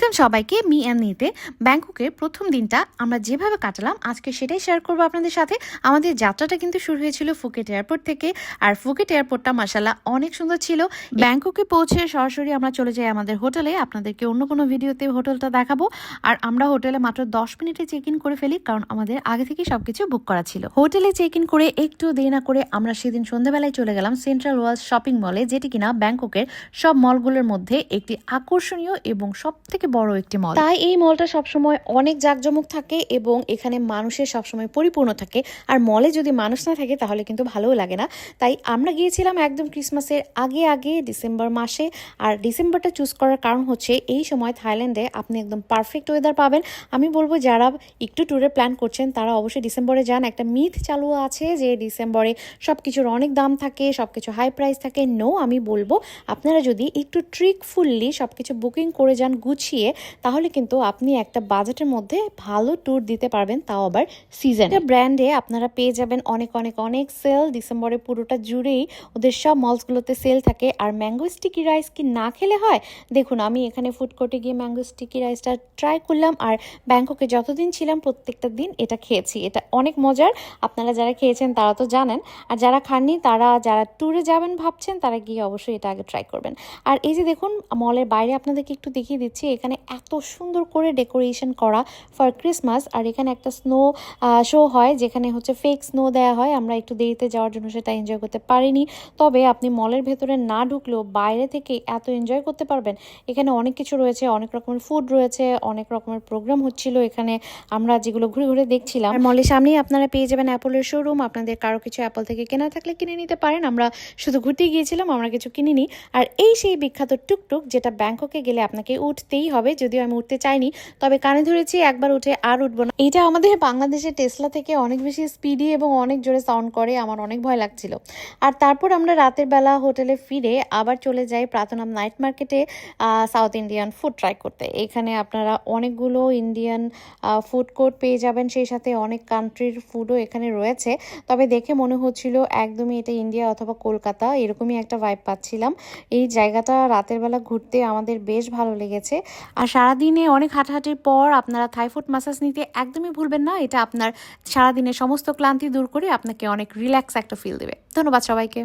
Welcome সবাইকে me and নিতে। ব্যাংককের প্রথম দিনটা আমরা যেভাবে কাটালাম আজকে সেটাই শেয়ার করবো আপনাদের সাথে। আমাদের যাত্রাটা কিন্তু শুরু হয়েছিল ফুকেট এয়ারপোর্ট থেকে, আর ফুকেট এয়ারপোর্টটা মাশাআল্লাহ অনেক সুন্দর ছিল। ব্যাংককে পৌঁছে সরাসরি আমরা চলে যাই আমাদের হোটেলে। আপনাদেরকে অন্য কোনো ভিডিওতে হোটেলটা দেখাবো। আর আমরা হোটেলে মাত্র 10 মিনিটে চেক ইন করে ফেলি, কারণ আমাদের আগে থেকে সবকিছু বুক করা ছিল। হোটেলে চেক ইন করে একটু দেরি না করে আমরা সেদিন সন্ধ্যাবেলায় চলে গেলাম সেন্ট্রাল ওয়ার্ল্ড শপিং মলে, যেটি কিনা ব্যাংককের সব মলগুলোর মধ্যে একটি আকর্ষণীয় এবং সব থেকে বড় একটি মল। তাই এই মলটা সবসময় অনেক জাঁকজমক থাকে এবং এখানে মানুষের সবসময় পরিপূর্ণ থাকে। আর মলে যদি মানুষ না থাকে তাহলে কিন্তু ভালোও লাগে না। তাই আমরা গিয়েছিলাম একদম ক্রিসমাসের আগে আগে ডিসেম্বর মাসে। আর ডিসেম্বরটা চুজ করার কারণ হচ্ছে এই সময় থাইল্যান্ডে আপনি একদম পারফেক্ট ওয়েদার পাবেন। আমি বলবো যারা একটু ট্যুরে প্ল্যান করছেন তারা অবশ্যই ডিসেম্বরে যান। একটা মিথ চালু আছে যে ডিসেম্বরে সবকিছুর অনেক দাম থাকে, সবকিছু হাই প্রাইস থাকে। নো, আমি বলবো আপনারা যদি একটু ট্রিকফুললি সবকিছু বুকিং করে যান গুছিয়ে, তাহলে কিন্তু আপনি একটা বাজেটের মধ্যে ভালো ট্যুর দিতে পারবেন, তাও আবার সিজন ব্র্যান্ডে। আপনারা পেয়ে যাবেন অনেক অনেক অনেক সেল। ডিসেম্বরে পুরোটা জুড়েই ওদের সব মলসগুলোতে সেল থাকে। আর ম্যাঙ্গো স্টিকি রাইস কি না খেলে হয়? দেখুন, আমি এখানে ফুড কোর্টে গিয়ে ম্যাঙ্গো স্টিকি রাইসটা ট্রাই করলাম, আর ব্যাংককে যতদিন ছিলাম প্রত্যেকটা দিন এটা খেয়েছি। এটা অনেক মজার। আপনারা যারা খেয়েছেন তারা তো জানেন, আর যারা খাননি তারা যারা ট্যুরে যাবেন ভাবছেন তারা গিয়ে অবশ্যই এটা আগে ট্রাই করবেন। আর এই যে দেখুন, মলের বাইরে আপনাদেরকে একটু দেখিয়ে দিচ্ছি, এখানে এত সুন্দর করে ডেকোরেশন করা ফর ক্রিসমাস। আর এখানে একটা স্নো শো হয়, যেখানে হচ্ছে ফেক স্নো দেওয়া হয়। আমরা একটু দেরিতে যাওয়ার জন্য সেটা এনজয় করতে পারিনি, তবে আপনি মলের ভেতরে না ঢুকলেও বাইরে থেকে এত এনজয় করতে পারবেন। এখানে অনেক কিছু রয়েছে, অনেক রকমের ফুড রয়েছে, অনেক রকমের প্রোগ্রাম হচ্ছিল এখানে, আমরা যেগুলো ঘুরে ঘুরে দেখছিলাম। আর মলের সামনেই আপনারা পেয়ে যাবেন অ্যাপলের শোরুম। আপনাদের কারো কিছু অ্যাপল থেকে কেনা থাকলে কিনে নিতে পারেন। আমরা শুধু ঘুরতে গিয়েছিলাম, আমরা কিছু কিনিনি। আর এই সেই বিখ্যাত টুকটুক, যেটা ব্যাংককে গেলে আপনাকে উঠতেই হবে। যদিও আমি উঠতে চাইনি, তবে কানে ধরেছি একবার উঠে আর উঠবো না। এটা আমাদের বাংলাদেশের টেসলা থেকে অনেক বেশি স্পিডি এবং অনেক জোরে সাউন্ড করে, আমার অনেক ভয় লাগছিল। আর তারপর আমরা রাতের বেলা হোটেলে ফিরে আবার চলে যাই প্রাতনাম নাইট মার্কেটে সাউথ ইন্ডিয়ান ফুড ট্রাই করতে। এখানে আপনারা অনেকগুলো ইন্ডিয়ান ফুড কোর্ট পেয়ে যাবেন, সেই সাথে অনেক কান্ট্রির ফুডও এখানে রয়েছে। তবে দেখে মনে হচ্ছিল একদমই এটা ইন্ডিয়া অথবা কলকাতা, এরকমই একটা ভাইব পাচ্ছিলাম। এই জায়গাটা রাতের বেলা ঘুরতে আমাদের বেশ ভালো লেগেছে। আর সারাদিনে অনেক হাঁটাহাঁটির পর আপনারা থাই ফুড ম্যাসাজ নিতে একদমই ভুলবেন না। এটা আপনার সারাদিনের সমস্ত ক্লান্তি দূর করে আপনাকে অনেক রিল্যাক্স একটা ফিল দেবে। ধন্যবাদ সবাইকে।